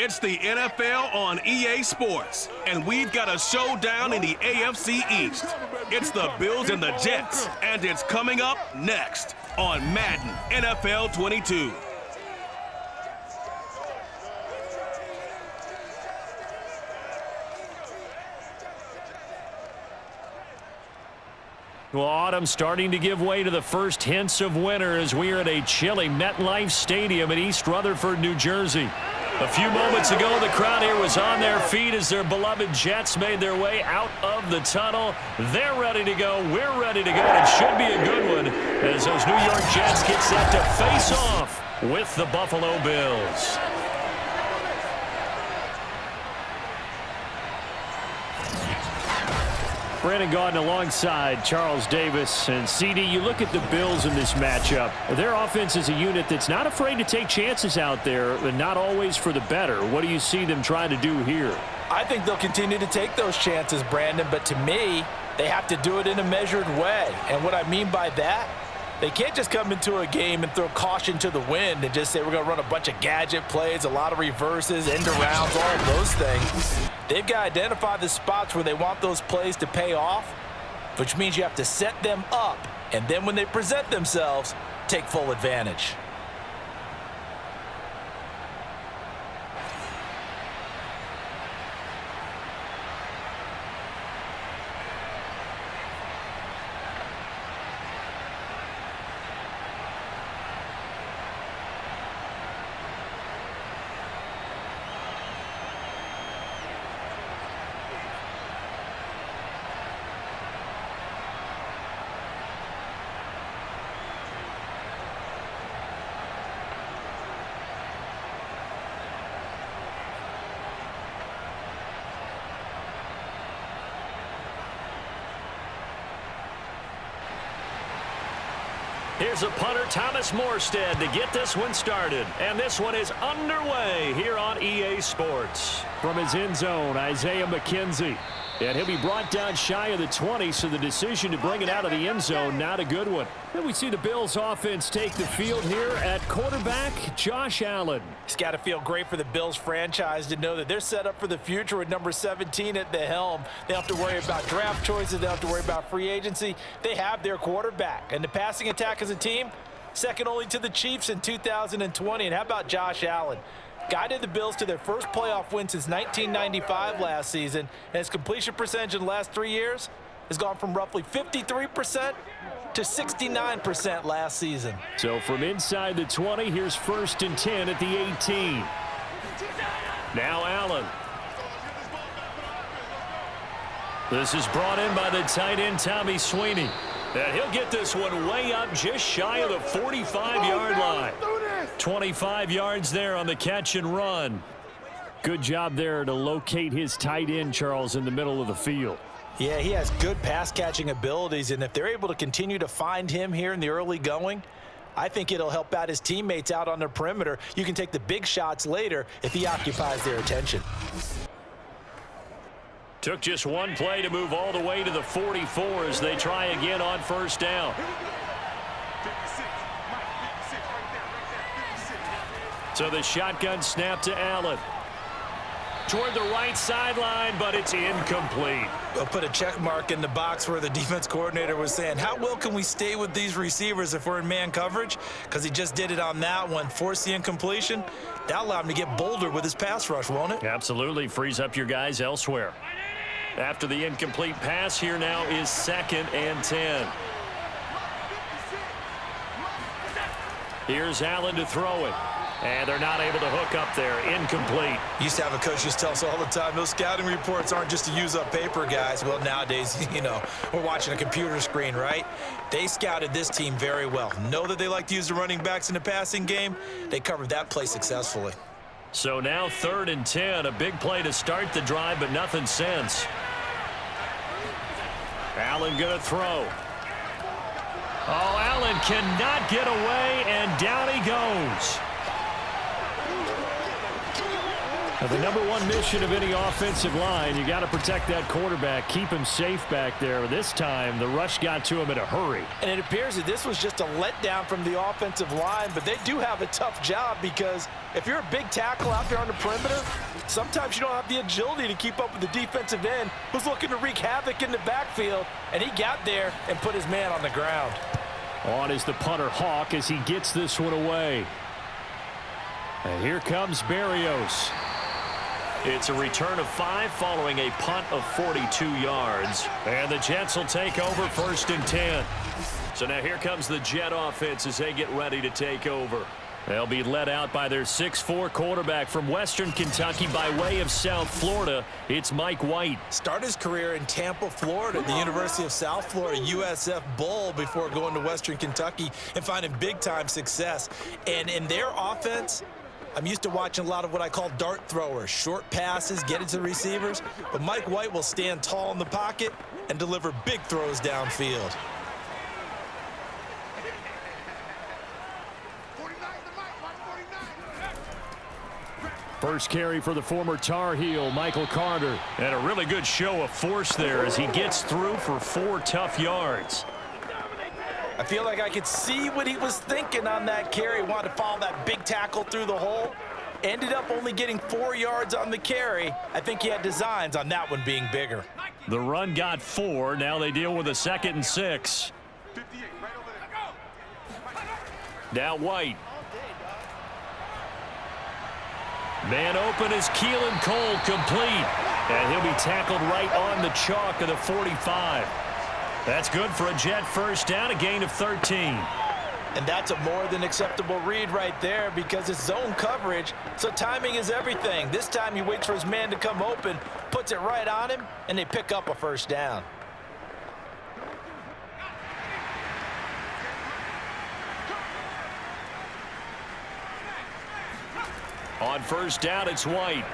It's the NFL on EA Sports, and we've got a showdown in the AFC East. It's the Bills and the Jets, and it's coming up next on Madden NFL 22. Well, autumn starting to give way to the first hints of winter as we are at a chilly MetLife Stadium in East Rutherford, New Jersey. A few moments ago, the crowd here was on their feet as their beloved Jets made their way out of the tunnel. They're ready to go. We're ready to go. And it should be a good one as those New York Jets get set to face off with the Buffalo Bills. Brandon Gaudin alongside Charles Davis. And CD, you look at the Bills in this matchup. Their offense is a unit that's not afraid to take chances out there, but not always for the better. What do you see them trying to do here? I think they'll continue to take those chances, Brandon, but to me, they have to do it in a measured way. And what I mean by that, they can't just come into a game and throw caution to the wind and just say we're going to run a bunch of gadget plays, a lot of reverses, end arounds, all of those things. They've got to identify the spots where they want those plays to pay off, which means you have to set them up, and then when they present themselves, take full advantage. Here's a punter, Thomas Morstead, to get this one started. And this one is underway here on EA Sports. From his end zone, Isaiah McKenzie. And he'll be brought down shy of the 20, so the decision to bring it out of the end zone, not a good one. Then we see the Bills offense take the field here at quarterback, Josh Allen. It's got to feel great for the Bills franchise to know that they're set up for the future with number 17 at the helm. They don't have to worry about draft choices. They don't have to worry about free agency. They have their quarterback. And the passing attack as a team, second only to the Chiefs in 2020. And how about Josh Allen? Guided the Bills to their first playoff win since 1995 last season, and his completion percentage in the last 3 years has gone from roughly 53% to 69% last season. So from inside the 20, here's 1st and 10 at the 18. Now Allen. This is brought in by the tight end, Tommy Sweeney. And he'll get this one way up just shy of the 45-yard line. 25 yards there on the catch and run. Good job there to locate his tight end, Charles, in the middle of the field. Yeah, he has good pass-catching abilities, and if they're able to continue to find him here in the early going, I think it'll help out his teammates out on the perimeter. You can take the big shots later if he occupies their attention. Took just one play to move all the way to the 44 as they try again on 1st down. So the shotgun snap to Allen. Toward the right sideline, but it's incomplete. We'll put a check mark in the box where the defense coordinator was saying, how well can we stay with these receivers if we're in man coverage? Because he just did it on that one, forced the incompletion. That allowed him to get bolder with his pass rush, won't it? Absolutely, frees up your guys elsewhere. After the incomplete pass, here now is 2nd and 10. Here's Allen to throw it. And they're not able to hook up there. Incomplete. Used to have a coach just tell us all the time, those scouting reports aren't just to use up paper, guys. Well, nowadays, you know, we're watching a computer screen, right? They scouted this team very well. Know that they like to use the running backs in the passing game. They covered that play successfully. So now 3rd and 10. A big play to start the drive, but nothing since. Allen going to throw. Oh, Allen cannot get away, and down he goes. Now, the number one mission of any offensive line, you got to protect that quarterback, keep him safe back there. This time, the rush got to him in a hurry. And it appears that this was just a letdown from the offensive line, but they do have a tough job because if you're a big tackle out there on the perimeter, sometimes you don't have the agility to keep up with the defensive end who's looking to wreak havoc in the backfield, and he got there and put his man on the ground. On is the punter Hawk as he gets this one away. And here comes Berrios. It's a return of 5 following a punt of 42 yards. And the Jets will take over 1st and 10. So now here comes the Jet offense as they get ready to take over. They'll be led out by their 6'4" quarterback from Western Kentucky by way of South Florida. It's Mike White. Started his career in Tampa, Florida, at the University of South Florida, USF Bowl, before going to Western Kentucky and finding big-time success. And in their offense, I'm used to watching a lot of what I call dart throwers, short passes, get it to the receivers. But Mike White will stand tall in the pocket and deliver big throws downfield. First carry for the former Tar Heel, Michael Carter. And a really good show of force there as he gets through for 4 tough yards. I feel like I could see what he was thinking on that carry. Wanted to follow that big tackle through the hole. Ended up only getting 4 yards on the carry. I think he had designs on that one being bigger. The run got 4. Now they deal with a 2nd and 6. Now White. Man open is Keelan Cole, complete. And he'll be tackled right on the chalk of the 45. That's good for a Jet first down, a gain of 13. And that's a more than acceptable read right there because it's zone coverage, so timing is everything. This time he waits for his man to come open, puts it right on him, and they pick up a first down. On first down, it's White.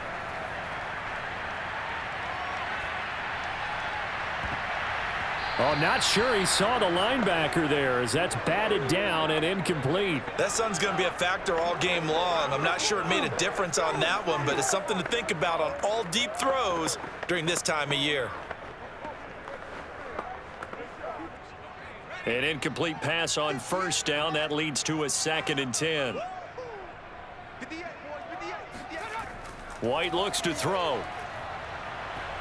Oh, not sure he saw the linebacker there as that's batted down and incomplete. That sun's going to be a factor all game long. I'm not sure it made a difference on that one, but it's something to think about on all deep throws during this time of year. An incomplete pass on first down. That leads to a 2nd and 10. White looks to throw.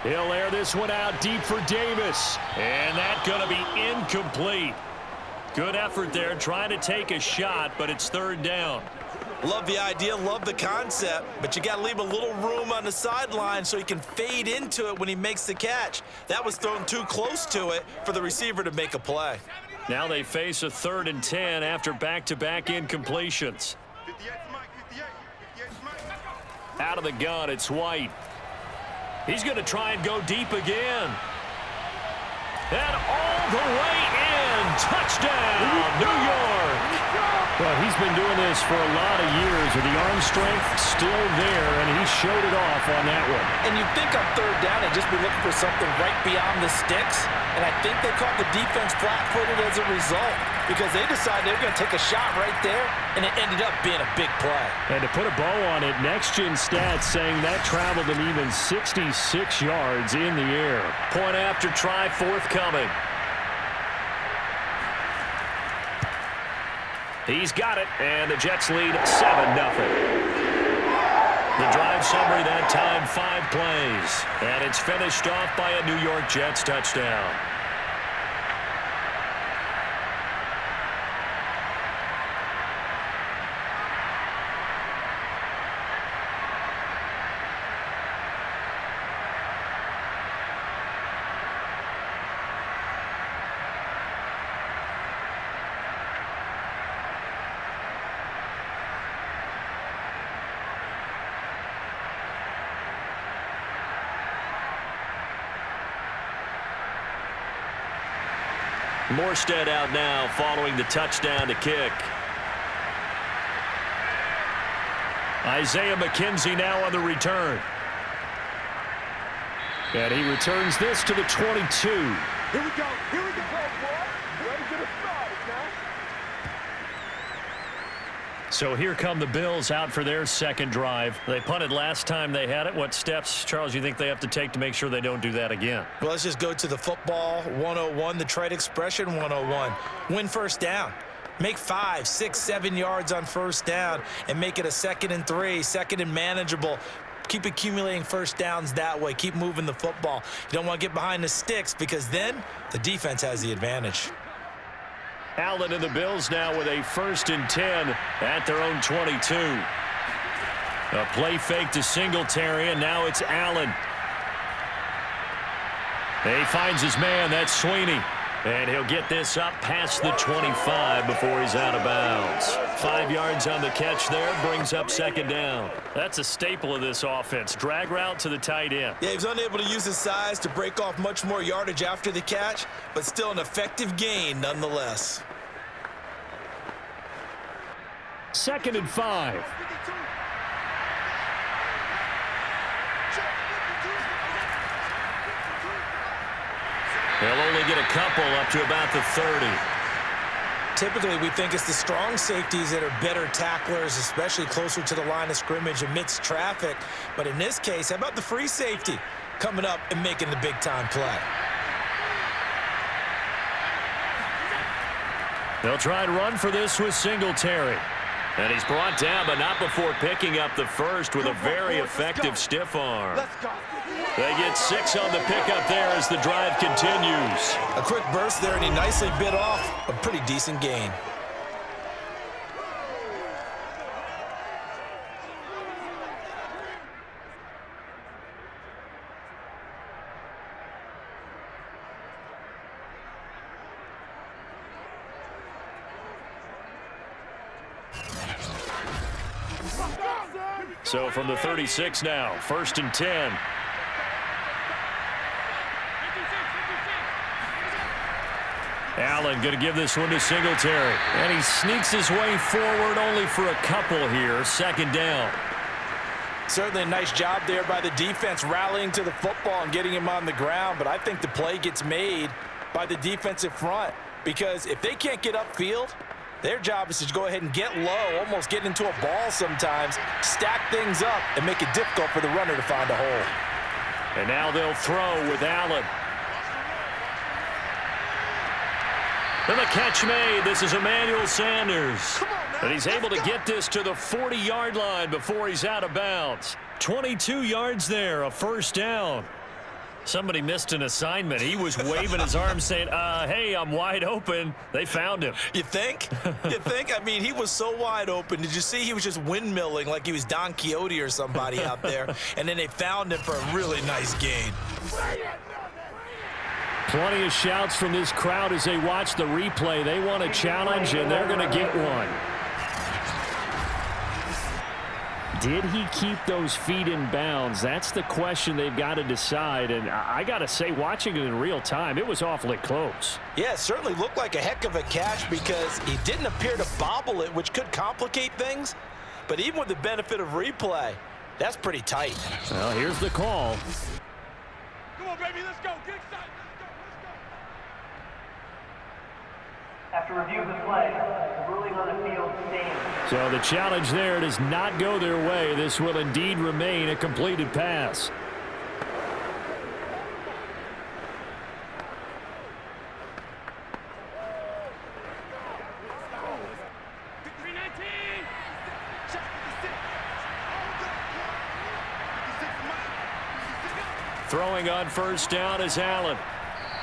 He'll air this one out deep for Davis. And that's going to be incomplete. Good effort there trying to take a shot, but it's 3rd down. Love the idea, love the concept, but you got to leave a little room on the sideline so he can fade into it when he makes the catch. That was thrown too close to it for the receiver to make a play. Now they face a 3rd and 10 after back-to-back incompletions. Out of the gun, it's White. He's going to try and go deep again. And all the way in. Touchdown, New York. Well, he's been doing this for a lot of years with the arm strength still there, and he showed it off on that one. And you'd think on 3rd down they'd just be looking for something right beyond the sticks, and I think they caught the defense flat-footed as a result because they decided they were going to take a shot right there, and it ended up being a big play. And to put a bow on it, Next Gen Stats saying that traveled an even 66 yards in the air. Point after try forthcoming. He's got it, and the Jets lead 7-0. The drive summary that time, 5 plays. And it's finished off by a New York Jets touchdown. Morstead out now following the touchdown to kick. Isaiah McKenzie now on the return. And he returns this to the 22. Here we go. Here we go, boy. Ready to get it started, man. So here come the Bills out for their second drive. They punted last time they had it. What steps, Charles, you think they have to take to make sure they don't do that again? Well, let's just go to the football 101, the trade expression 101. Win first down. Make 5, 6, 7 yards on first down and make it a 2nd and 3, 2nd and manageable. Keep accumulating first downs that way. Keep moving the football. You don't want to get behind the sticks because then the defense has the advantage. Allen and the Bills now with a 1st and 10 at their own 22. A play fake to Singletary, and now it's Allen. He finds his man. That's Sweeney. And he'll get this up past the 25 before he's out of bounds. 5 yards on the catch there, brings up 2nd down. That's a staple of this offense. Drag route to the tight end. Yeah, he was unable to use his size to break off much more yardage after the catch, but still an effective gain nonetheless. 2nd and 5. They'll only get a couple up to about the 30. Typically, we think it's the strong safeties that are better tacklers, especially closer to the line of scrimmage amidst traffic. But in this case, how about the free safety coming up and making the big-time play? They'll try and run for this with Singletary. And he's brought down, but not before picking up the first with a very effective stiff arm. They get 6 on the pickup there as the drive continues. A quick burst there, and he nicely bit off a pretty decent gain. So from the 36 now, 1st and 10. Allen going to give this one to Singletary. And he sneaks his way forward only for a couple here. 2nd down. Certainly a nice job there by the defense rallying to the football and getting him on the ground. But I think the play gets made by the defensive front because if they can't get upfield, their job is to go ahead and get low, almost get into a ball sometimes, stack things up, and make it difficult for the runner to find a hole. And now they'll throw with Allen. And the catch made. This is Emmanuel Sanders. And he's able to get this to the 40-yard line before he's out of bounds. 22 yards there, a 1st down. Somebody missed an assignment. He was waving his arms saying, hey, I'm wide open. They found him. You think? You think? I mean, he was so wide open. Did you see he was just windmilling like he was Don Quixote or somebody out there? And then they found him for a really nice gain. Plenty of shouts from this crowd as they watch the replay. They want a challenge, and they're going to get one. Did he keep those feet in bounds? That's the question they've got to decide. And I got to say, watching it in real time, it was awfully close. Yeah, it certainly looked like a heck of a catch because he didn't appear to bobble it, which could complicate things. But even with the benefit of replay, that's pretty tight. Well, here's the call. Come on, baby, let's go. Get excited. After review of the play, the ruling on the field stands. So the challenge there does not go their way. This will indeed remain a completed pass. Throwing on 1st down is Allen.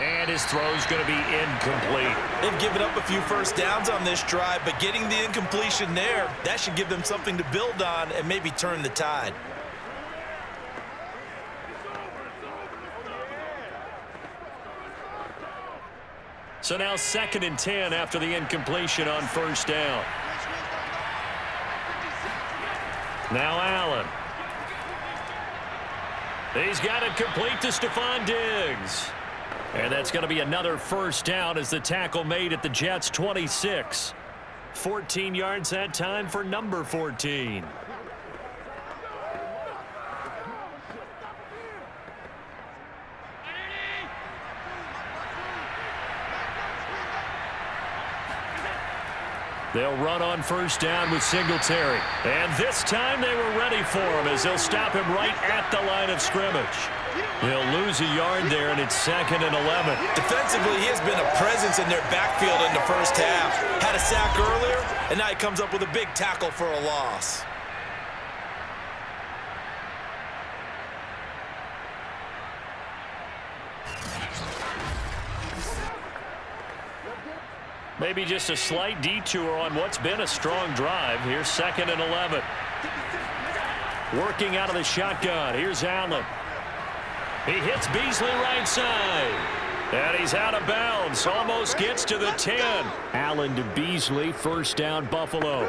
And his throw's going to be incomplete. They've given up a few first downs on this drive, but getting the incompletion there, that should give them something to build on and maybe turn the tide. So now 2nd and 10 after the incompletion on 1st down. Now Allen. He's got it complete to Stephon Diggs. And that's going to be another 1st down as the tackle made at the Jets' 26. 14 yards that time for number 14. They'll run on first down with Singletary. And this time they were ready for him as they'll stop him right at the line of scrimmage. He'll lose a yard there, and it's 2nd and 11. Defensively, he has been a presence in their backfield in the first half. Had a sack earlier, and now he comes up with a big tackle for a loss. Maybe just a slight detour on what's been a strong drive. Here's 2nd and 11. Working out of the shotgun. Here's Allen. He hits Beasley right side. And he's out of bounds. Almost gets to the 10. Allen to Beasley. First down, Buffalo.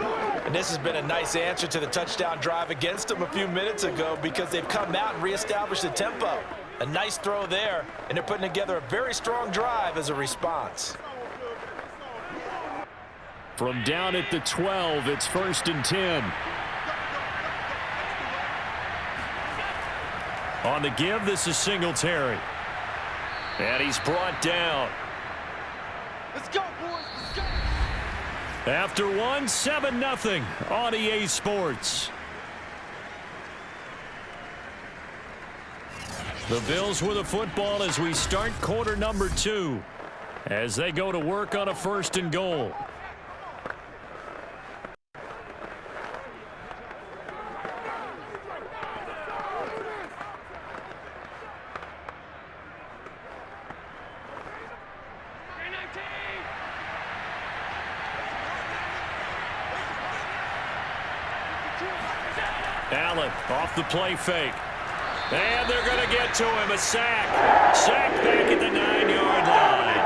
And this has been a nice answer to the touchdown drive against them a few minutes ago because they've come out and reestablished the tempo. A nice throw there, and they're putting together a very strong drive as a response. From down at the 12, it's 1st and 10. On the give, this is Singletary. And he's brought down. Let's go, boys. Let's go. After one, 7-0 on EA Sports. The Bills with the football as we start quarter number 2. As they go to work on a 1st and goal. Allen off the play fake. And they're going to get to him. A sack. Sack back at the 9-yard line.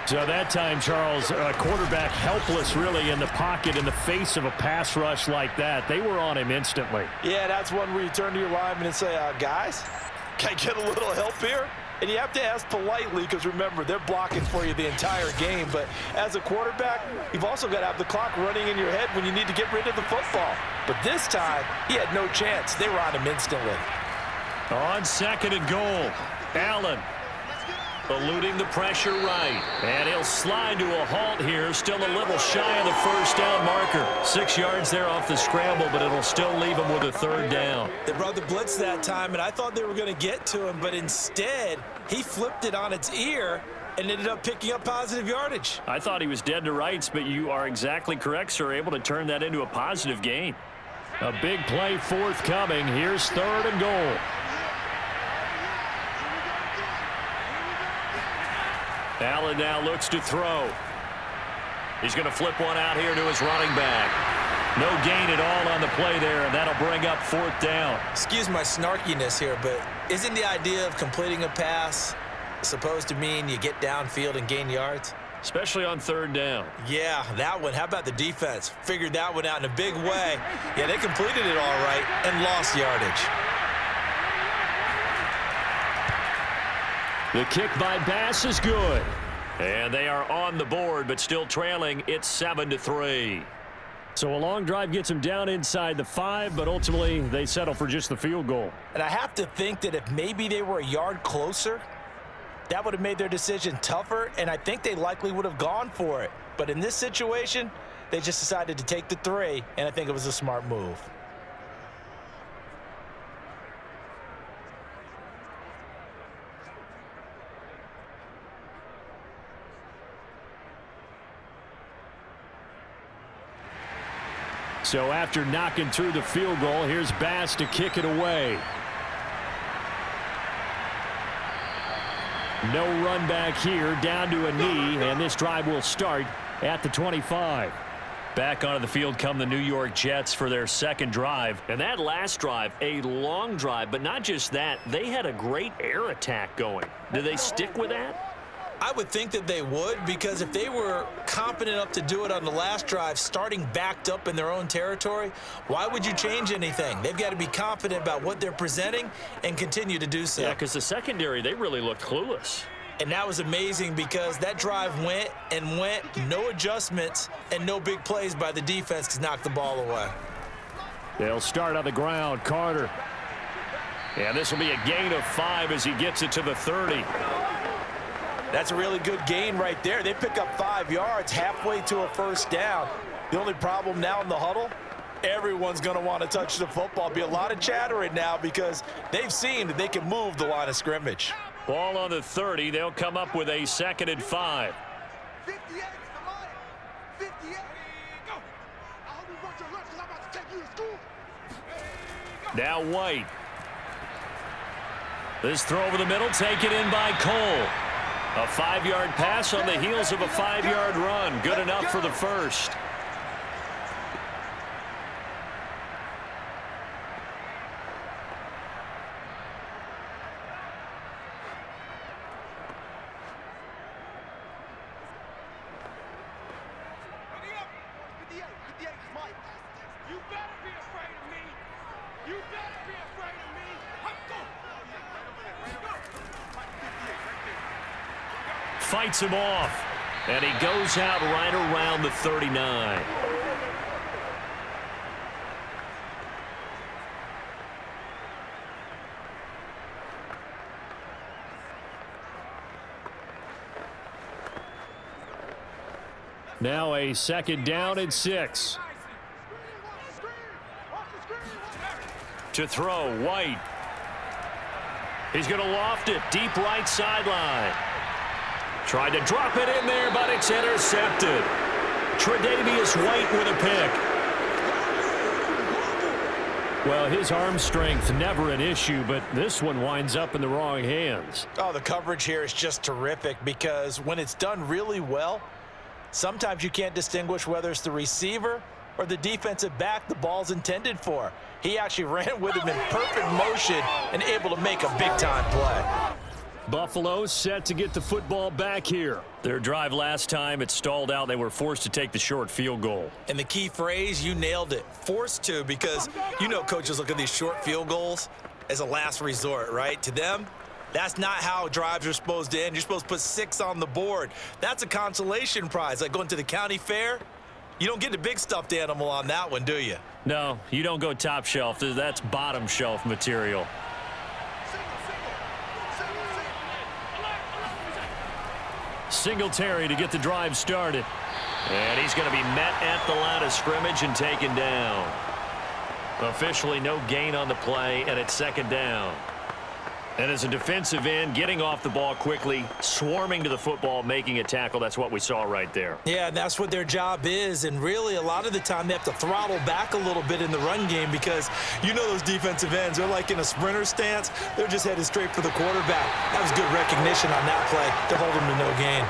So that time, Charles, quarterback helpless really in the pocket in the face of a pass rush like that. They were on him instantly. Yeah, that's one where you turn to your lineman and say, guys, can I get a little help here? And you have to ask politely because, remember, they're blocking for you the entire game. But as a quarterback, you've also got to have the clock running in your head when you need to get rid of the football. But this time, he had no chance. They were on him instantly. On 2nd and goal, Allen eluding the pressure right. And he'll slide to a halt here. Still a little shy of the first down marker. 6 yards there off the scramble, but it'll still leave him with a 3rd down. They brought the blitz that time, and I thought they were going to get to him, but instead, he flipped it on its ear and ended up picking up positive yardage. I thought he was dead to rights, but you are exactly correct, sir. Able to turn that into a positive gain. A big play forthcoming. Here's 3rd and goal. Allen now looks to throw. He's going to flip one out here to his running back. No gain at all on the play there, and that'll bring up 4th down. Excuse my snarkiness here, but isn't the idea of completing a pass supposed to mean you get downfield and gain yards? Especially on 3rd down. Yeah, that one. How about the defense? Figured that one out in a big way. Yeah, they completed it all right and lost yardage. The kick by Bass is good. And they are on the board, but still trailing. It's 7-3. So a long drive gets them down inside the 5, but ultimately they settle for just the field goal. And I have to think that if maybe they were a yard closer, that would have made their decision tougher, and I think they likely would have gone for it. But in this situation, they just decided to take the 3, and I think it was a smart move. So after knocking through the field goal, here's Bass to kick it away. No run back here, down to a knee, and this drive will start at the 25. Back onto the field come the New York Jets for their 2nd drive. And that last drive, a long drive, but not just that, they had a great air attack going. Do they stick with that? I would think that they would, because if they were confident enough to do it on the last drive, starting backed up in their own territory, why would you change anything? They've got to be confident about what they're presenting and continue to do so. Yeah, because the secondary, they really looked clueless. And that was amazing because that drive went and went, no adjustments, and no big plays by the defense to knock the ball away. They'll start on the ground. Carter. And this will be a gain of 5 as he gets it to the 30. That's a really good gain right there. They pick up 5 yards halfway to a first down. The only problem now in the huddle, everyone's going to want to touch the football. Be a lot of chattering now because they've seen that they can move the line of scrimmage. Ball on the 30. They'll come up with a 2nd and 5. 58 is the line. 58. Go. I hope you watch your lunch because I'm about to take you to school. Now White. This throw over the middle taken in by Cole. A 5-yard pass on the heels of a 5-yard run. Good enough for the first. Fights him off, and he goes out right around the 39. Now a 2nd down and 6. To throw, White. He's going to loft it deep right sideline. Tried to drop it in there, but it's intercepted. Tre'Davious White with a pick. Well, his arm strength never an issue, but this one winds up in the wrong hands. Oh, the coverage here is just terrific because when it's done really well, sometimes you can't distinguish whether it's the receiver or the defensive back the ball's intended for. He actually ran with him in perfect motion and able to make a big-time play. Buffalo set to get the football back here. Their drive last time, it stalled out. They were forced to take the short field goal. And the key phrase, you nailed it, forced to, because you know coaches look at these short field goals as a last resort, right? To them, that's not how drives are supposed to end. You're supposed to put 6 on the board. That's a consolation prize. Like going to the county fair, you don't get the big stuffed animal on that one, do you? No, you don't go top shelf. That's bottom shelf material. Singletary to get the drive started. And he's going to be met at the line of scrimmage and taken down. Officially no gain on the play, and it's 2nd down. And as a defensive end, getting off the ball quickly, swarming to the football, making a tackle, that's what we saw right there. Yeah, and that's what their job is. And really, a lot of the time, they have to throttle back a little bit in the run game because you know those defensive ends, they're like in a sprinter stance. They're just headed straight for the quarterback. That was good recognition on that play to hold them to no gain.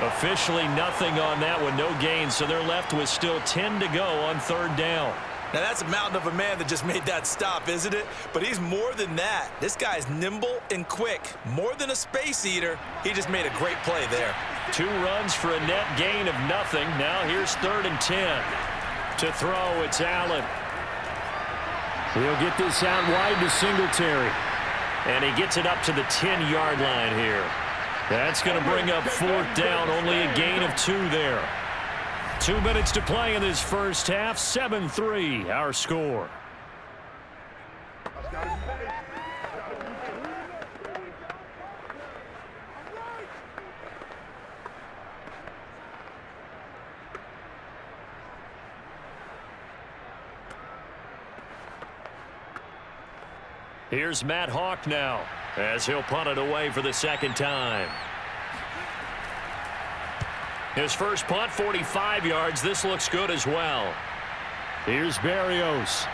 Officially nothing on that one, no gain. So they're left with still 10 to go on 3rd down. Now, that's a mountain of a man that just made that stop, isn't it? But he's more than that. This guy's nimble and quick. More than a space eater. He just made a great play there. 2 runs for a net gain of nothing. Now here's 3rd and 10. To throw, it's Allen. He'll get this out wide to Singletary. And he gets it up to the 10-yard line here. That's going to bring up 4th down. Only a gain of 2 there. 2 minutes to play in this first half. 7-3, our score. Here's Matt Hawk now as he'll punt it away for the 2nd time. His first punt, 45 yards. This looks good as well. Here's Berrios.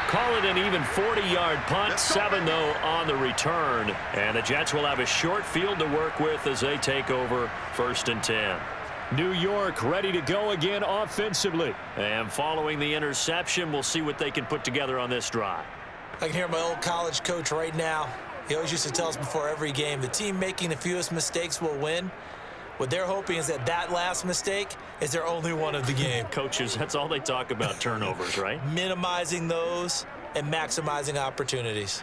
Call it an even 40-yard punt. 7, though, on the return. And the Jets will have a short field to work with as they take over 1st and 10. New York ready to go again offensively. And following the interception, we'll see what they can put together on this drive. I can hear my old college coach right now. He always used to tell us before every game, the team making the fewest mistakes will win. What they're hoping is that last mistake is their only one of the game. Coaches, that's all they talk about, turnovers, right? Minimizing those and maximizing opportunities.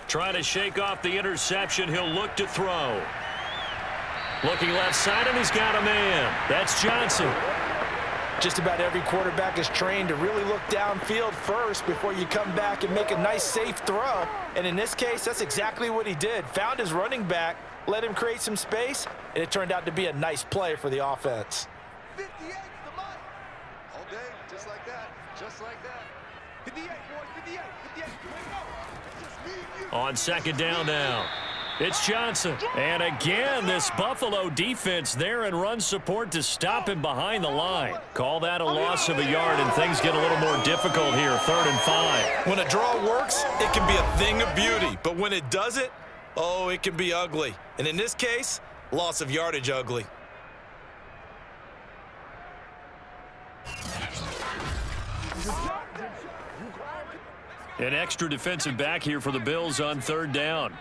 Trying to shake off the interception. He'll look to throw. Looking left side, and he's got a man. That's Johnson. Just about every quarterback is trained to really look downfield first before you come back and make a nice, safe throw. And in this case, that's exactly what he did. Found his running back, let him create some space, and it turned out to be a nice play for the offense. 58's the money. All day, just like that. Just like that. 58, boys, 58, 58. Here we go. It's just me and you. On second down now, it's Johnson. And again, this Buffalo defense there in run support to stop him behind the line. Call that a loss of a yard, and things get a little more difficult here, 3rd and 5. When a draw works, it can be a thing of beauty. But when it doesn't, oh, it can be ugly. And in this case, loss of yardage ugly. An extra defensive back here for the Bills on 3rd down.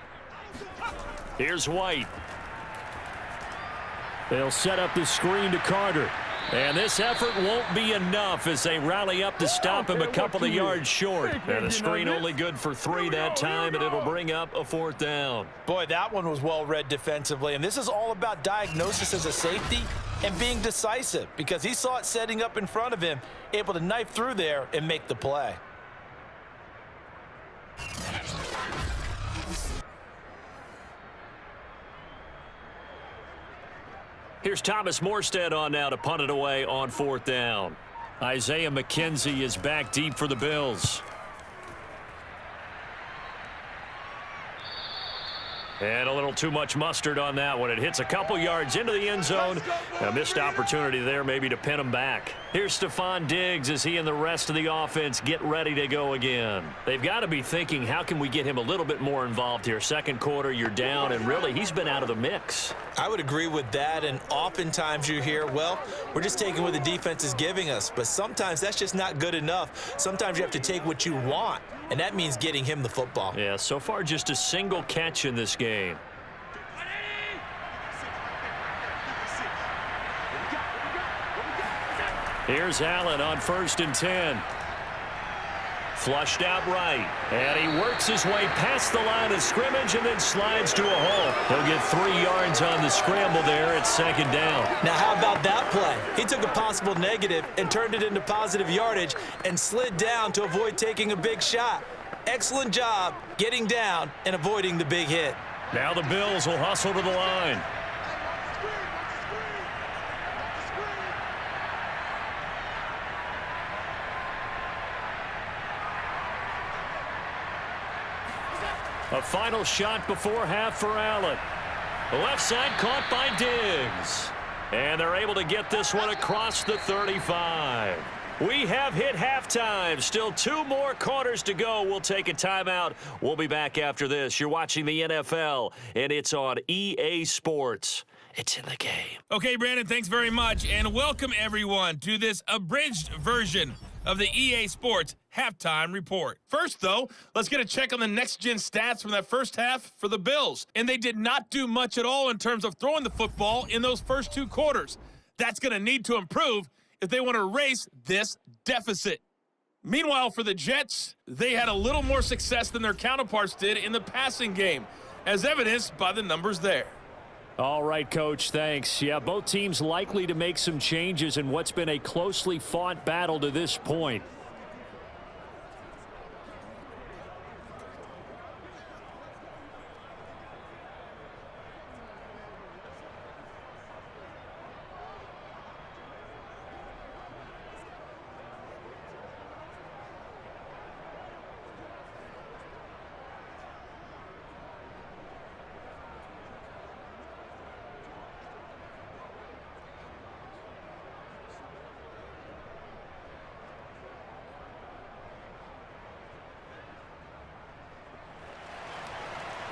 Here's White. They'll set up the screen to Carter. And this effort won't be enough as they rally up to stop him a couple of yards short. And the screen only good for 3 that time, and it'll bring up a 4th down. Boy, that one was well read defensively. And this is all about diagnosis as a safety and being decisive, because he saw it setting up in front of him, able to knife through there and make the play. Here's Thomas Morstead on now to punt it away on 4th down. Isaiah McKenzie is back deep for the Bills. And a little too much mustard on that one. It hits a couple yards into the end zone. A missed opportunity there maybe to pin him back. Here's Stephon Diggs as he and the rest of the offense get ready to go again. They've got to be thinking, how can we get him a little bit more involved here? Second quarter, you're down, and really, he's been out of the mix. I would agree with that, and oftentimes you hear, well, we're just taking what the defense is giving us, but sometimes that's just not good enough. Sometimes you have to take what you want, and that means getting him the football. Yeah, so far just a single catch in this game. Here's Allen on 1st and 10. Flushed out right, and he works his way past the line of scrimmage and then slides to a hole. He'll get 3 yards on the scramble there at 2nd down. Now, how about that play? He took a possible negative and turned it into positive yardage and slid down to avoid taking a big shot. Excellent job getting down and avoiding the big hit. Now the Bills will hustle to the line. A final shot before half for Allen. The left side caught by Diggs. And they're able to get this one across the 35. We have hit halftime. Still 2 more quarters to go. We'll take a timeout. We'll be back after this. You're watching the NFL, and it's on EA Sports. It's in the game. Okay, Brandon, thanks very much. And welcome, everyone, to this abridged version of the EA Sports Halftime Report. First, though, let's get a check on the next-gen stats from that first half for the Bills. And they did not do much at all in terms of throwing the football in those first 2 quarters. That's going to need to improve if they want to erase this deficit. Meanwhile, for the Jets, they had a little more success than their counterparts did in the passing game, as evidenced by the numbers there. All right, Coach, thanks. Yeah, both teams likely to make some changes in what's been a closely fought battle to this point.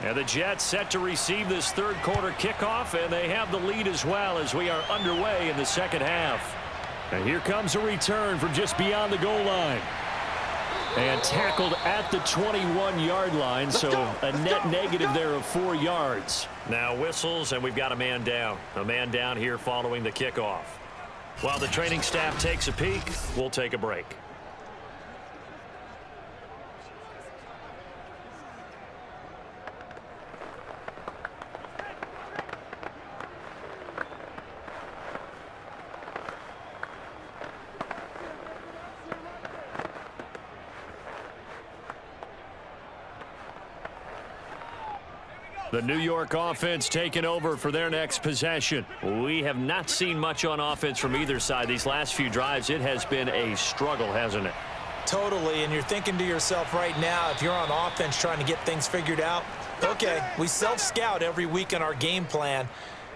And the Jets set to receive this 3rd quarter kickoff, and they have the lead as well as we are underway in the 2nd half. And here comes a return from just beyond the goal line. And tackled at the 21-yard line, so a net negative there of 4 yards. Now whistles, and we've got a man down. A man down here following the kickoff. While the training staff takes a peek, we'll take a break. The New York offense taking over for their next possession. We have not seen much on offense from either side. These last few drives, it has been a struggle, hasn't it? Totally, and you're thinking to yourself right now, if you're on offense trying to get things figured out, okay, we self-scout every week in our game plan.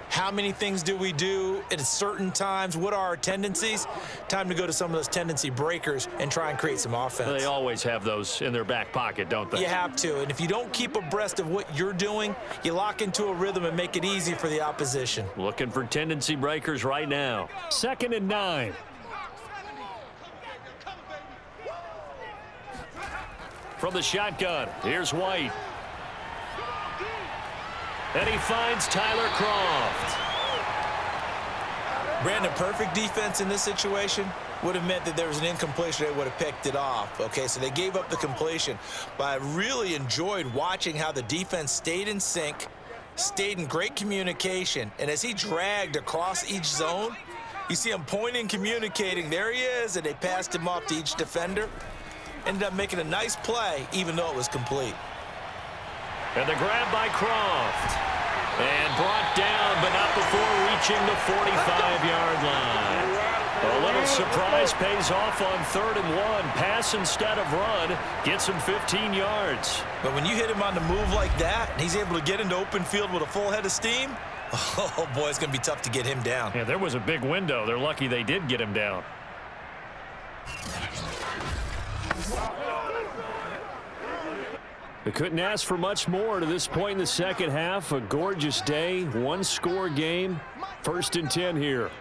How many things do we do at certain times? What are our tendencies? Time to go to some of those tendency breakers and try and create some offense. They always have those in their back pocket, don't they? You have to, and if you don't keep abreast of what you're doing, you lock into a rhythm and make it easy for the opposition. Looking for tendency breakers right now. 2nd and 9. From the shotgun, here's White. And he finds Tyler Croft. Brandon, perfect defense in this situation would have meant that there was an incompletion. They would have picked it off. Okay, so they gave up the completion. But I really enjoyed watching how the defense stayed in sync, stayed in great communication. And as he dragged across each zone, you see him pointing, communicating. There he is, and they passed him off to each defender. Ended up making a nice play, even though it was complete. And the grab by Croft. And brought down, but not before reaching the 45-yard line. A little surprise pays off on 3rd and 1. Pass instead of run. Gets him 15 yards. But when you hit him on the move like that, and he's able to get into open field with a full head of steam, oh, boy, it's going to be tough to get him down. Yeah, there was a big window. They're lucky they did get him down. They couldn't ask for much more to this point in the second half. A gorgeous day, one-score game. 1st and 10 here.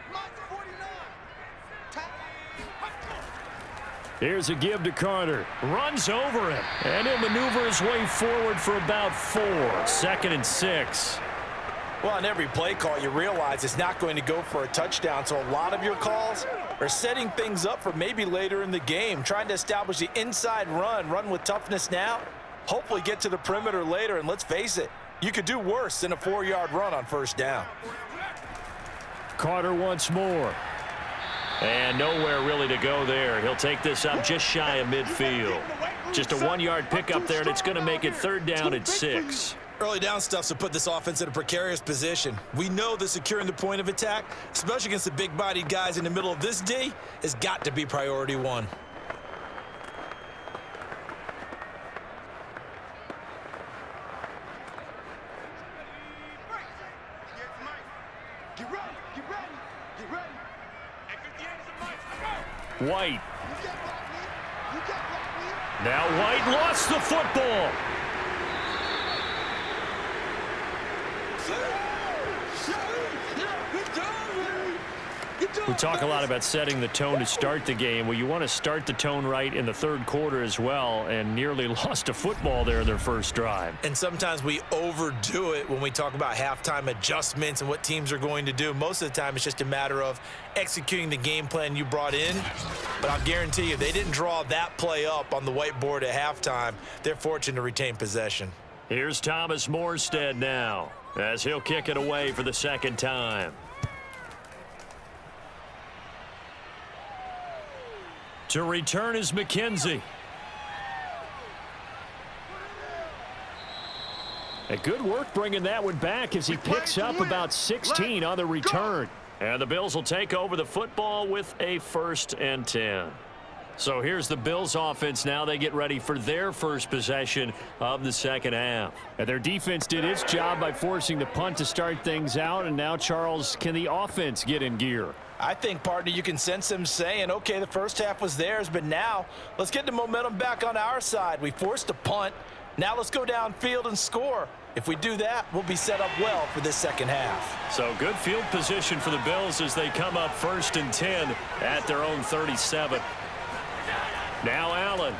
Here's a give to Carter. Runs over him. And he'll maneuver his way forward for about 4. 2nd and 6. Well, on every play call, you realize it's not going to go for a touchdown, so a lot of your calls are setting things up for maybe later in the game, trying to establish the inside run with toughness now, hopefully get to the perimeter later, and let's face it, you could do worse than a 4-yard run on 1st down. Carter once more. And nowhere really to go there. He'll take this up just shy of midfield. Just a 1-yard pickup there, and it's going to make it 3rd down at 6. Early down stuff to put this offense in a precarious position. We know that securing the point of attack, especially against the big-bodied guys in the middle of this D, has got to be priority 1. White. Now White lost the football. We talk a lot about setting the tone to start the game. Well, you want to start the tone right in the 3rd quarter as well, and nearly lost a football there in their first drive. And sometimes we overdo it when we talk about halftime adjustments and what teams are going to do. Most of the time, it's just a matter of executing the game plan you brought in. But I'll guarantee you, they didn't draw that play up on the whiteboard at halftime. They're fortunate to retain possession. Here's Thomas Morstead now, as he'll kick it away for the 2nd time. To return is McKenzie. A good work bringing that one back as he picks up about 16 on the return. And the Bills will take over the football with a 1st and 10. So here's the Bills offense now. They get ready for their first possession of the second half. And their defense did its job by forcing the punt to start things out. And now, Charles, can the offense get in gear? I think, partner, you can sense them saying, okay, the first half was theirs, but now let's get the momentum back on our side. We forced a punt. Now let's go downfield and score. If we do that, we'll be set up well for this second half. So good field position for the Bills as they come up 1st and 10 at their own 37. Now Allen.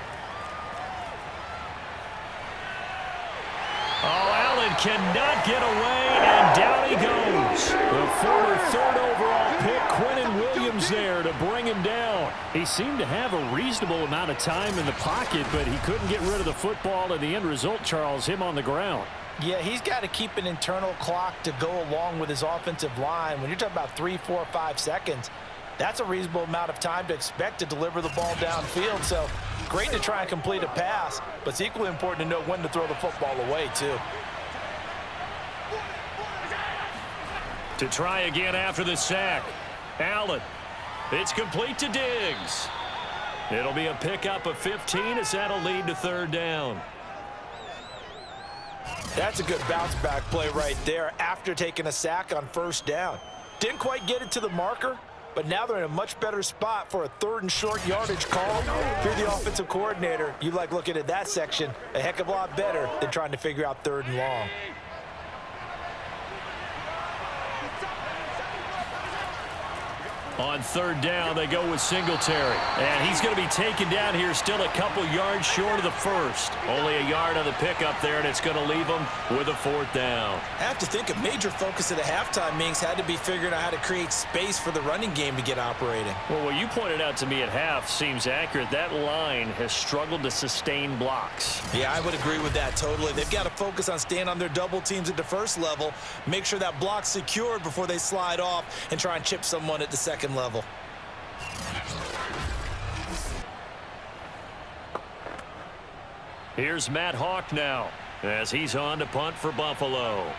Oh, Allen cannot get away, and down he goes. The former 3rd overall pick, Quinnen Williams, there to bring him down. He seemed to have a reasonable amount of time in the pocket, but he couldn't get rid of the football, and the end result, Charles, him on the ground. Yeah, he's got to keep an internal clock to go along with his offensive line. When you're talking about 3, 4, 5 seconds, that's a reasonable amount of time to expect to deliver the ball downfield. So great to try and complete a pass, but it's equally important to know when to throw the football away, too. To try again after the sack. Allen. It's complete to Diggs. It'll be a pickup of 15 as that'll lead to third down. That's a good bounce back play right there after taking a sack on first down. Didn't quite get it to the marker, but now they're in a much better spot for a third and short yardage call. If you're the offensive coordinator, you like looking at that section a heck of a lot better than trying to figure out third and long. On third down, they go with Singletary. And he's going to be taken down here still a couple yards short of the first. Only a yard on the pickup there, and it's going to leave him with a fourth down. I have to think a major focus at a halftime means had to be figuring out how to create space for the running game to get operating. Well, what you pointed out to me at half seems accurate. That line has struggled to sustain blocks. Yeah, I would agree with that totally. They've got to focus on staying on their double teams at the first level, make sure that block's secured before they slide off and try and chip someone at the second level. Here's Matt Hawk now as he's on to punt for Buffalo.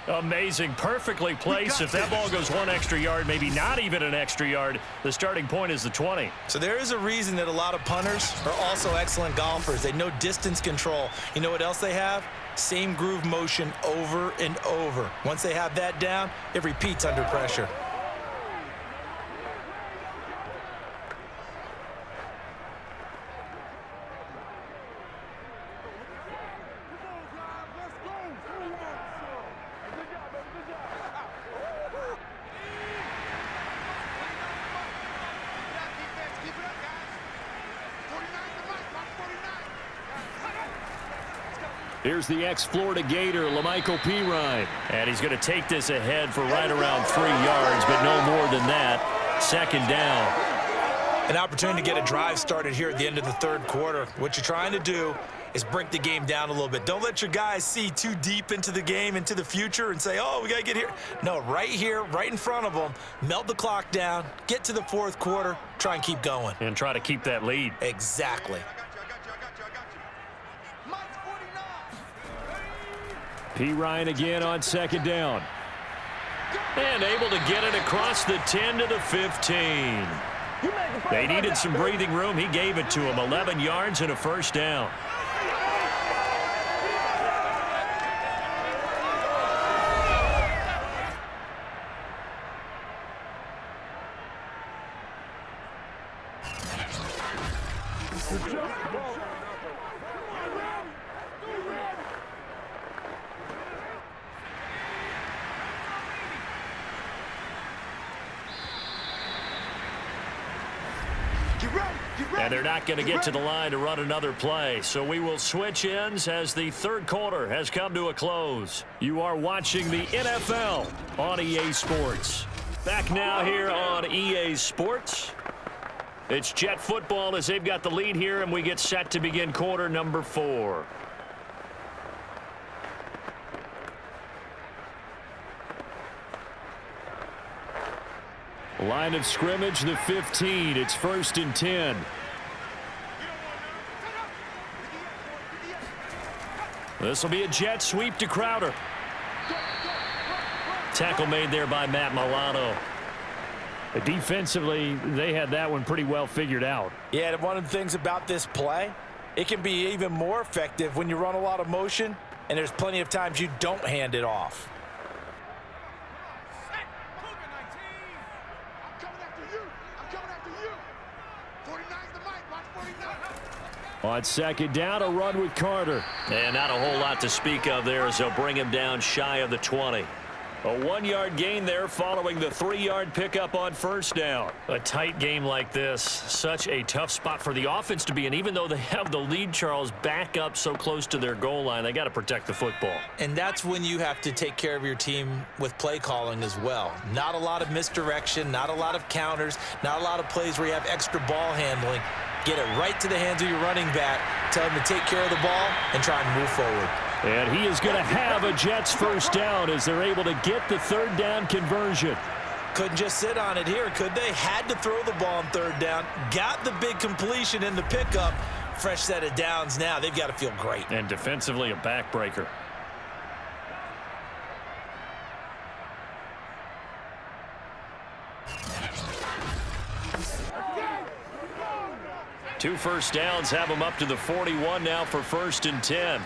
Amazing, perfectly placed. If that ball goes one extra yard, maybe not even an extra yard, the starting point is the 20. So there is a reason that a lot of punters are also excellent golfers. They know distance control. You know what else they have? Same groove motion over and over. Once they have that down, it repeats under pressure. Here's the ex-Florida Gator, Lamichael Pirine. And he's going to take this ahead for right around 3 yards, but no more than that. Second down. An opportunity to get a drive started here at the end of the third quarter. What you're trying to do is break the game down a little bit. Don't let your guys see too deep into the game, into the future, and say, oh, we got to get here. No, right here, right in front of them, melt the clock down, get to the fourth quarter, try and keep going. And try to keep that lead. Exactly. Pirine again on second down. And able to get it across the 10 to the 15. They needed some breathing room. He gave it to him. 11 yards and a first down. And they're not going to get to the line to run another play. So we will switch ends as the third quarter has come to a close. You are watching the NFL on EA Sports. Back now here on EA Sports. It's Jet football as they've got the lead here, and we get set to begin quarter number 4. Line of scrimmage, the 15. It's 1st and 10. This will be a jet sweep to Crowder. Tackle made there by Matt Milano. Defensively, they had that one pretty well figured out. Yeah, and one of the things about this play, it can be even more effective when you run a lot of motion, and there's plenty of times you don't hand it off. On second down, a run with Carter. And not a whole lot to speak of there as they'll bring him down shy of the 20. A 1-yard gain there following the 3-yard pickup on first down. A tight game like this, such a tough spot for the offense to be in. Even though they have the lead, Charles, back up so close to their goal line, they got to protect the football. And that's when you have to take care of your team with play calling as well. Not a lot of misdirection, not a lot of counters, not a lot of plays where you have extra ball handling. Get it right to the hands of your running back, tell him to take care of the ball, and try and move forward. And he is going to have a Jets first down as they're able to get the third down conversion. Couldn't just sit on it here, could they? Had to throw the ball on third down. Got the big completion in the pickup. Fresh set of downs now. They've got to feel great. And defensively, a backbreaker. Two first downs have them up to the 41 now for 1st and 10.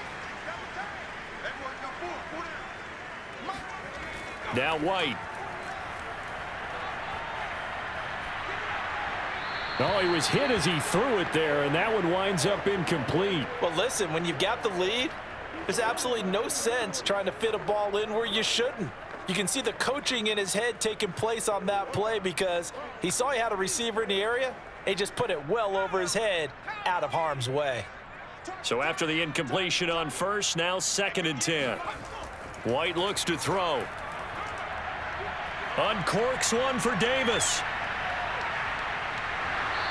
Now White. Oh, he was hit as he threw it there, and that one winds up incomplete. Well, listen, when you've got the lead, there's absolutely no sense trying to fit a ball in where you shouldn't. You can see the coaching in his head taking place on that play because he saw he had a receiver in the area. He just put it well over his head, out of harm's way. So after the incompletion on first, now 2nd and 10. White looks to throw. Uncorks one for Davis.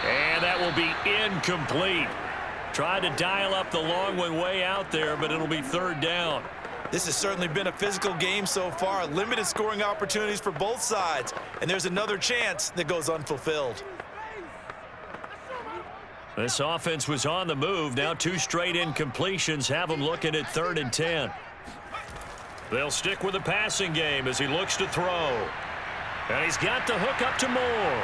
And that will be incomplete. Tried to dial up the long one way out there, but it'll be 3rd down. This has certainly been a physical game so far. Limited scoring opportunities for both sides. And there's another chance that goes unfulfilled. This offense was on the move. Now 2 straight incompletions have them looking at 3rd and 10. They'll stick with the passing game as he looks to throw. And he's got the hook up to Moore.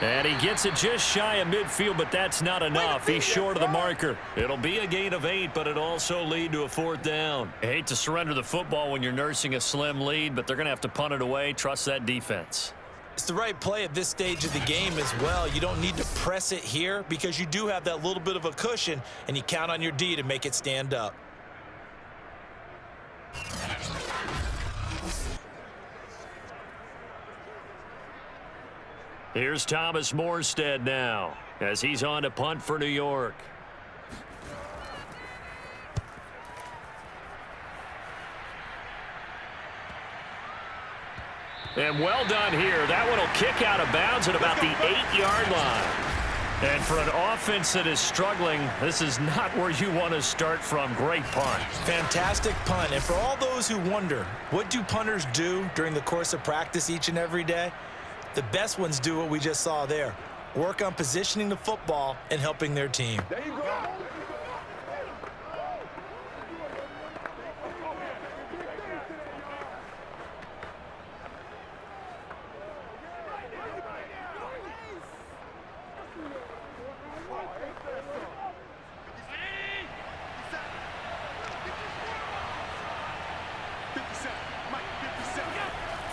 And he gets it just shy of midfield, but that's not enough. He's short of the marker. It'll be a gain of 8, but it'll also lead to a 4th down. I hate to surrender the football when you're nursing a slim lead, but they're going to have to punt it away. Trust that defense. It's the right play at this stage of the game as well. You don't need to press it here because you do have that little bit of a cushion, and you count on your D to make it stand up. Here's Thomas Morstead now as he's on to punt for New York. And well done here. That one will kick out of bounds at about the 8-yard line. And for an offense that is struggling, this is not where you want to start from. Great punt. Fantastic punt. And for all those who wonder, what do punters do during the course of practice each and every day? The best ones do what we just saw there. Work on positioning the football and helping their team. There you go.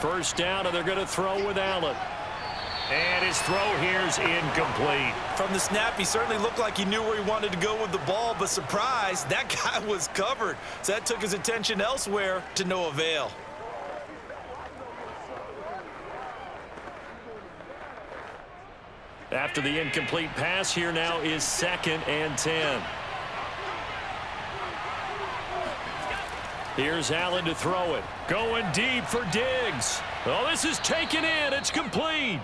First down, and they're going to throw with Allen. And his throw here is incomplete. From the snap, he certainly looked like he knew where he wanted to go with the ball, but surprise, that guy was covered. So that took his attention elsewhere to no avail. After the incomplete pass, here now is 2nd and 10. Here's Allen to throw it. Going deep for Diggs. Oh, this is taken in. It's complete.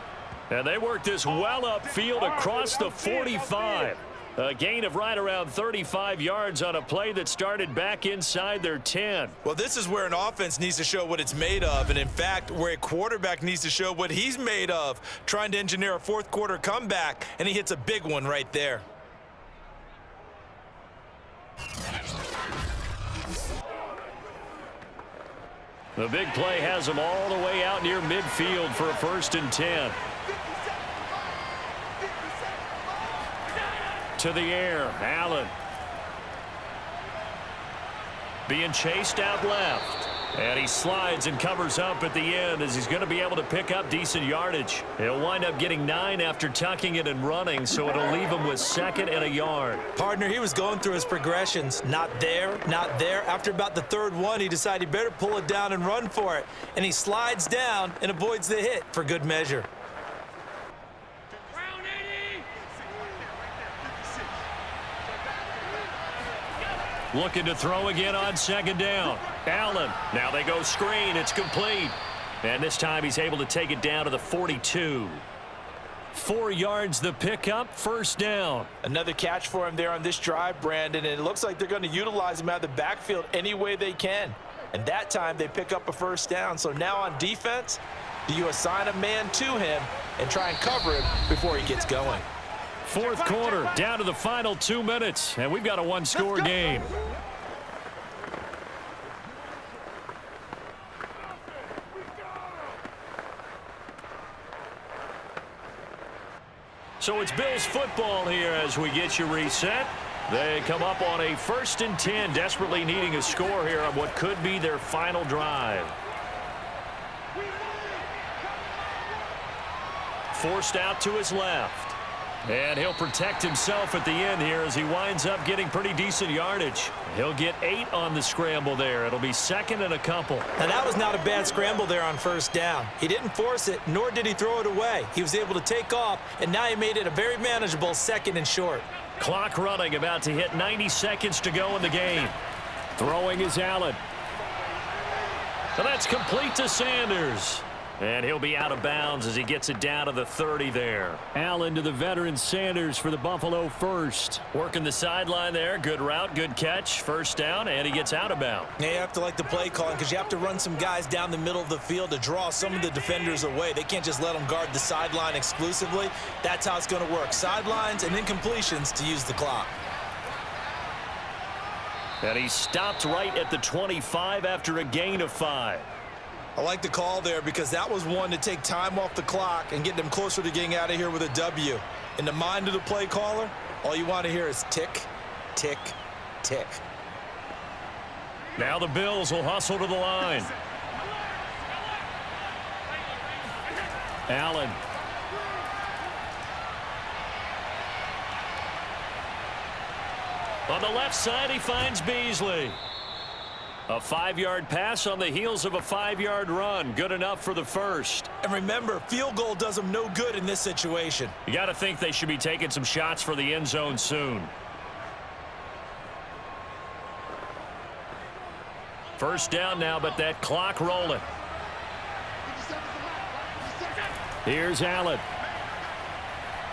And they work this well upfield across the 45. A gain of right around 35 yards on a play that started back inside their 10. Well, this is where an offense needs to show what it's made of, and in fact, where a quarterback needs to show what he's made of, trying to engineer a fourth quarter comeback, and he hits a big one right there. The big play has them all the way out near midfield for a 1st and 10. To the air, Allen. Being chased out left. And he slides and covers up at the end as he's going to be able to pick up decent yardage. He'll wind up getting 9 after tucking it and running, so it'll leave him with 2nd and a yard. Partner, he was going through his progressions. Not there, not there. After about the 3rd one, he decided he better pull it down and run for it. And he slides down and avoids the hit for good measure. Looking to throw again on 2nd down. Allen. Now they go screen. It's complete. And this time he's able to take it down to the 42. 4 yards the pickup. 1st down. Another catch for him there on this drive, Brandon, and it looks like they're going to utilize him out of the backfield any way they can. And that time they pick up a 1st down. So now on defense, Do you assign a man to him and try and cover him before he gets going? Fourth quarter, down to the final 2 minutes, and we've got a one-score game. So it's Bills football here as we get you reset. They come up on a 1st and 10, desperately needing a score here on what could be their final drive. Forced out to his left. And he'll protect himself at the end here as he winds up getting pretty decent yardage. He'll get 8 on the scramble there. It'll be 2nd and a couple. Now, that was not a bad scramble there on 1st down. He didn't force it, nor did he throw it away. He was able to take off, and now he made it a very manageable 2nd and short. Clock running, about to hit 90 seconds to go in the game. Throwing is Allen. And that's complete to Sanders. And he'll be out of bounds as he gets it down to the 30 there. Allen to the veteran Sanders for the Buffalo first. Working the sideline there. Good route, good catch. 1st down, and he gets out of bounds. Yeah, you have to like the play calling because you have to run some guys down the middle of the field to draw some of the defenders away. They can't just let them guard the sideline exclusively. That's how it's going to work. Sidelines and incompletions to use the clock. And he stopped right at the 25 after a gain of 5. I like the call there because that was one to take time off the clock and get them closer to getting out of here with a W. In the mind of the play caller, all you want to hear is tick, tick, tick. Now the Bills will hustle to the line. Allen. On the left side, he finds Beasley. A 5-yard pass on the heels of a 5-yard run. Good enough for the first. And remember, field goal does them no good in this situation. You got to think they should be taking some shots for the end zone soon. 1st down now, but that clock rolling. Here's Allen.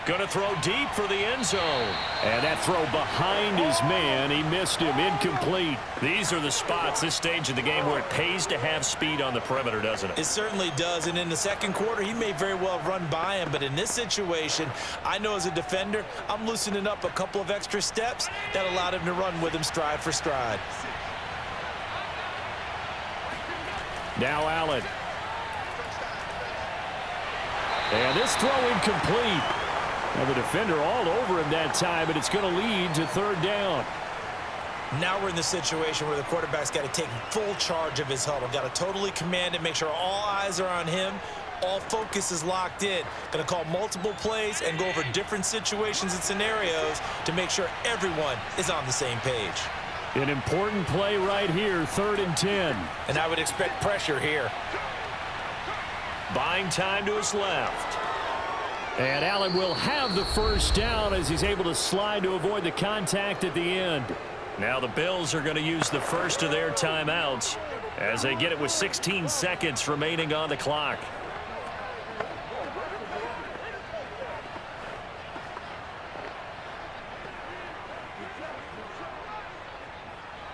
Going to throw deep for the end zone. And that throw behind his man. He missed him. Incomplete. These are the spots, this stage of the game, where it pays to have speed on the perimeter, doesn't it? It certainly does. And in the 2nd quarter, he may very well run by him. But in this situation, I know as a defender, I'm loosening up a couple of extra steps that allowed him to run with him stride for stride. Now Allen. And this throw incomplete. Now the defender all over him that time, but it's going to lead to 3rd down. Now we're in the situation where the quarterback's got to take full charge of his huddle. Got to totally command it, make sure all eyes are on him. All focus is locked in. Going to call multiple plays and go over different situations and scenarios to make sure everyone is on the same page. An important play right here, 3rd and 10. And I would expect pressure here. Buying time to his left. And Allen will have the 1st down as he's able to slide to avoid the contact at the end. Now the Bills are going to use the first of their timeouts as they get it with 16 seconds remaining on the clock.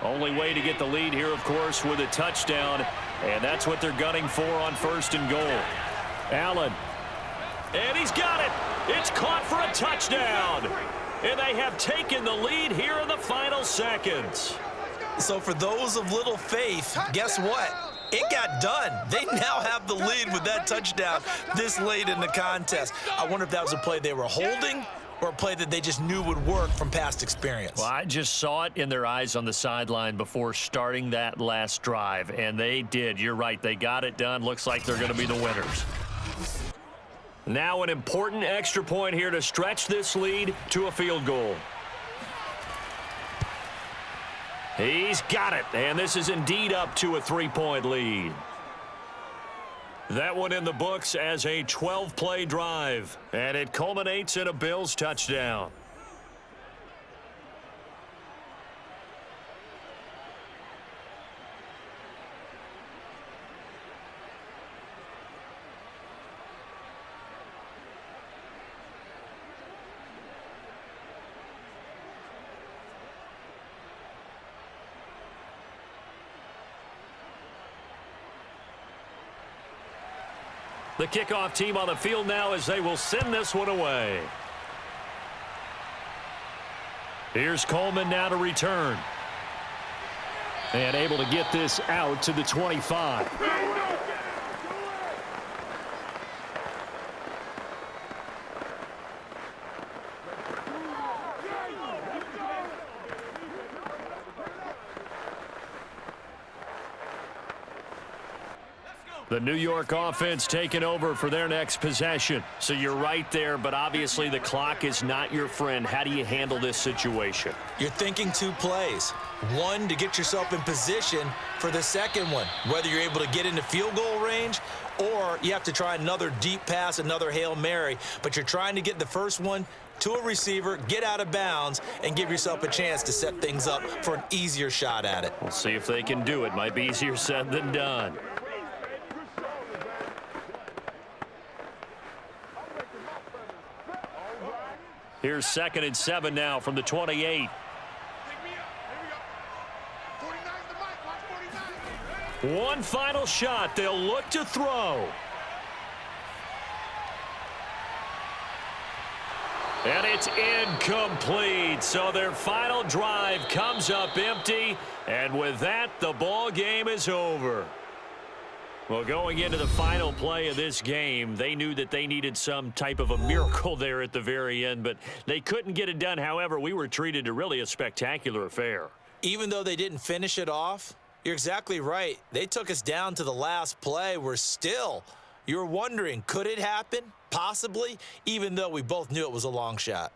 Only way to get the lead here, of course, with a touchdown. And that's what they're gunning for on 1st and goal. Allen. And he's got it. It's caught for a touchdown. And they have taken the lead here in the final seconds. So for those of little faith, guess what? It got done. They now have the lead with that touchdown this late in the contest. I wonder if that was a play they were holding or a play that they just knew would work from past experience. Well, I just saw it in their eyes on the sideline before starting that last drive, and they did. You're right. They got it done. Looks like they're going to be the winners. Now an important extra point here to stretch this lead to a field goal. He's got it, and this is indeed up to a 3-point lead. That one in the books as a 12-play drive, and it culminates in a Bills touchdown. The kickoff team on the field now as they will send this one away. Here's Coleman now to return. And able to get this out to the 25. The New York offense taking over for their next possession. So you're right there, but obviously the clock is not your friend. How do you handle this situation? You're thinking 2 plays. One, to get yourself in position for the second one, whether you're able to get into field goal range or you have to try another deep pass, another Hail Mary. But you're trying to get the first one to a receiver, get out of bounds, and give yourself a chance to set things up for an easier shot at it. We'll see if they can do it. Might be easier said than done. Here's 2nd and 7 now from the 28. One final shot. They'll look to throw. And it's incomplete. So their final drive comes up empty. And with that, the ball game is over. Well, going into the final play of this game, they knew that they needed some type of a miracle there at the very end, but they couldn't get it done. However, we were treated to really a spectacular affair. Even though they didn't finish it off, you're exactly right. They took us down to the last play. You're wondering, could it happen? Possibly, even though we both knew it was a long shot.